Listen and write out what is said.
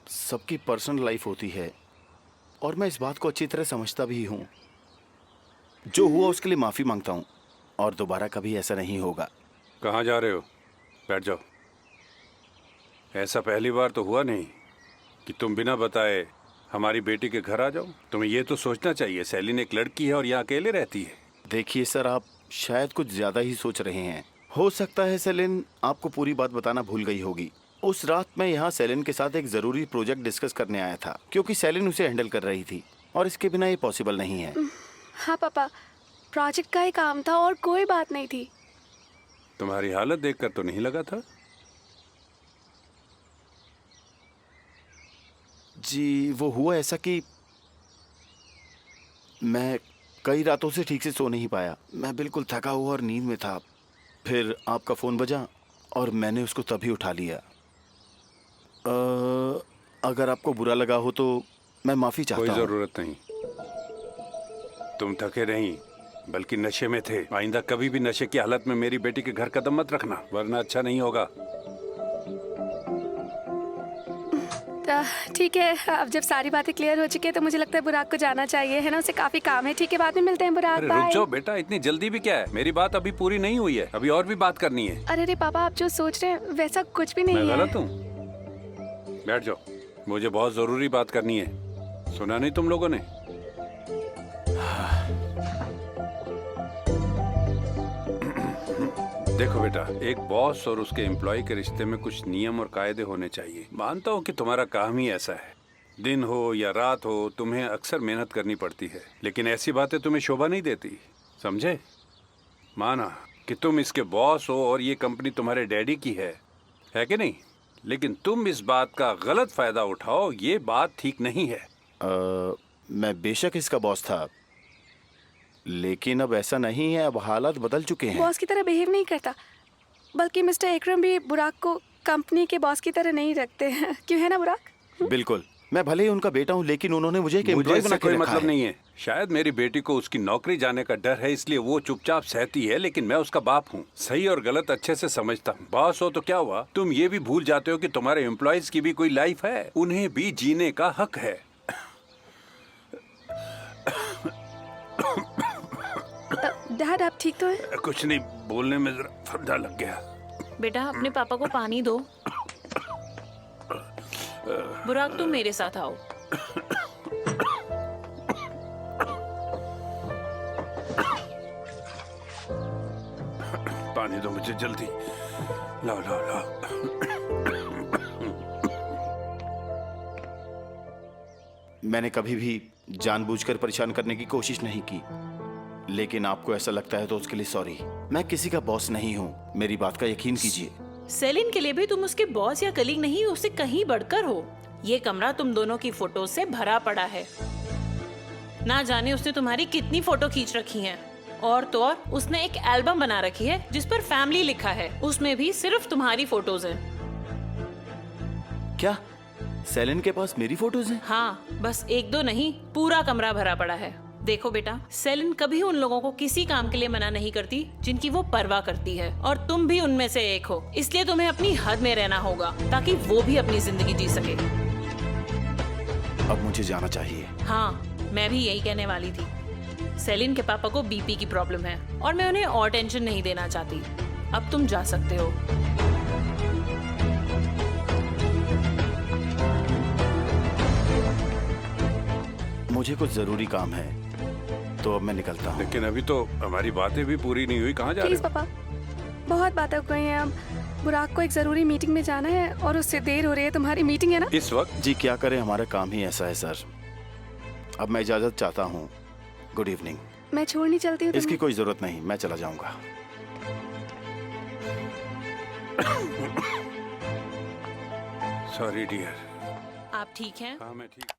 सबकी personal life होती है और मैं इस बात को अच्छी तरह समझता भी हूँ। जो हुआ उसके लिए माफ़ी मांगता हूँ और दोबारा कभी ऐसा नहीं होगा। कहाँ जा रहे हो? बैठ जाओ। ऐसा पहली बार तो हुआ नहीं कि तुम बिना बताए हमारी बेटी के घर आ जाओ। तुम्हें ये तो सोचना चाहिए सेलिन एक लड़की है और यहाँ अकेले रहती है। देखिए सर, आप शायद कुछ ज़्यादा ही सोच रहे हैं। हो सकता है सेलिन आपको पूरी बात बताना भूल गई होगी। उस रात मैं यहाँ सेलिन के साथ एक ज़रूरी प्रोजेक्ट डिस्कस करने आया था क्योंकि सेलिन उसे हैंडल कर रही थी और इसके बिना ये पॉसिबल नहीं है। हाँ पापा, प्रोजेक्ट का ही काम था और कोई बात नहीं थी। तुम्हारी हालत देखकर तो नहीं लगा था। जी, वो हुआ ऐसा कि मैं कई रातों से ठीक से सो नहीं पाया। मैं बिल्कुल थका हुआ और नींद में था। फिर आपका फ़ोन बजा और मैंने उसको तभी उठा लिया। अगर आपको बुरा लगा हो तो मैं माफ़ी चाहता हूँ। कोई ज़रूरत नहीं। तुम थके नहीं बल्कि नशे में थे। आइंदा कभी भी नशे की हालत में मेरी बेटी के घर कदम मत रखना, वरना अच्छा नहीं होगा। ठीक है, अब जब सारी बातें क्लियर हो चुकी है तो मुझे लगता है बुराक को जाना चाहिए, है ना? उसे काफी काम है। ठीक है, बाद में मिलते हैं बुराक। अरे बाय। रुक जाओ बेटा, इतनी जल्दी भी क्या है? मेरी बात अभी पूरी नहीं हुई है, अभी और भी बात करनी है। अरे पापा, आप जो सोच रहे हैं वैसा कुछ भी नहीं मैं है। गलत हूँ? बैठ जाओ, मुझे बहुत जरूरी बात करनी है। सुना नहीं तुम लोगों ने? देखो बेटा, एक बॉस और उसके एम्प्लॉय के रिश्ते में कुछ नियम और कायदे होने चाहिए। मानता हूँ कि तुम्हारा काम ही ऐसा है, दिन हो या रात हो तुम्हें अक्सर मेहनत करनी पड़ती है, लेकिन ऐसी बातें तुम्हें शोभा नहीं देती, समझे? माना कि तुम इसके बॉस हो और ये कंपनी तुम्हारे डैडी की है कि नहीं? लेकिन तुम इस बात का गलत फायदा उठाओ, ये बात ठीक नहीं है। मैं बेशक इसका बॉस था, लेकिन अब ऐसा नहीं है। अब हालात बदल चुके हैं। बॉस की तरह बिहेव नहीं करता, बल्कि मिस्टर एकरम भी बुराक को कंपनी के बॉस की तरह नहीं रखते हैं। क्यों, है ना बुराक? बिल्कुल, मैं भले ही उनका बेटा हूँ, लेकिन उन्होंने मुझे एक एम्प्लॉय बना के कोई रखा मतलब है। नहीं है। शायद मेरी बेटी को उसकी नौकरी जाने का डर है, इसलिए वो चुपचाप सहती है, लेकिन मैं उसका बाप हूँ, सही और गलत अच्छे से समझता हूँ। बॉस हो तो क्या हुआ, तुम ये भी भूल जाते हो कि तुम्हारे एम्प्लॉयज की भी कोई लाइफ है, उन्हें भी जीने का हक है। डैड, आप ठीक तो हैं? कुछ नहीं, बोलने में जरा फंदा लग गया। बेटा, अपने पापा को पानी दो। बुराक, तुम मेरे साथ आओ। पानी दो मुझे जल्दी, लाओ लाओ लाओ। मैंने कभी भी जानबूझकर परेशान करने की कोशिश नहीं की, लेकिन आपको ऐसा लगता है तो उसके लिए सॉरी। मैं किसी का बॉस नहीं हूँ, मेरी बात का यकीन कीजिए। सेलिन के लिए भी तुम उसके बॉस या कलीग नहीं, उससे कहीं बढ़कर हो। ये कमरा तुम दोनों की फोटो से भरा पड़ा है। ना जाने उसने तुम्हारी कितनी फोटो खींच रखी हैं। और तो और उसने एक एल्बम बना रखी है जिस पर फैमिली लिखा है, उसमें भी सिर्फ तुम्हारी फोटोज हैं। क्या सेलिन के पास मेरी फोटोज हैं? हाँ, बस एक दो नहीं, पूरा कमरा भरा पड़ा है। देखो बेटा, सेलिन कभी उन लोगों को किसी काम के लिए मना नहीं करती जिनकी वो परवाह करती है, और तुम भी उनमें से एक हो। इसलिए तुम्हें अपनी हद में रहना होगा ताकि वो भी अपनी जिंदगी जी सके। अब मुझे जाना चाहिए। हाँ, मैं भी यही कहने वाली थी। सेलिन के पापा को बीपी की प्रॉब्लम है और मैं उन्हें और टेंशन नहीं देना चाहती। अब तुम जा सकते हो। मुझे कुछ जरूरी काम है, तो अब मैं निकलता हूँ। लेकिन अभी तो हमारी बातें भी पूरी नहीं हुई, कहाँ जा रहे प्लीज हो? पापा, बहुत बातें हो गई हैं। अब बुराक को एक जरूरी मीटिंग में जाना है और उससे देर हो रही है। तुम्हारी मीटिंग है ना? इस वक्त? जी क्या करें, हमारा काम ही ऐसा है सर। अब मैं इजाजत चाहता हूँ। Good evening. मैं छोड़नी चलती हूँ। इसकी कोई जरूरत नहीं, मैं चला जाऊंगा। Sorry dear. आप ठीक हैं? हाँ मैं ठीक।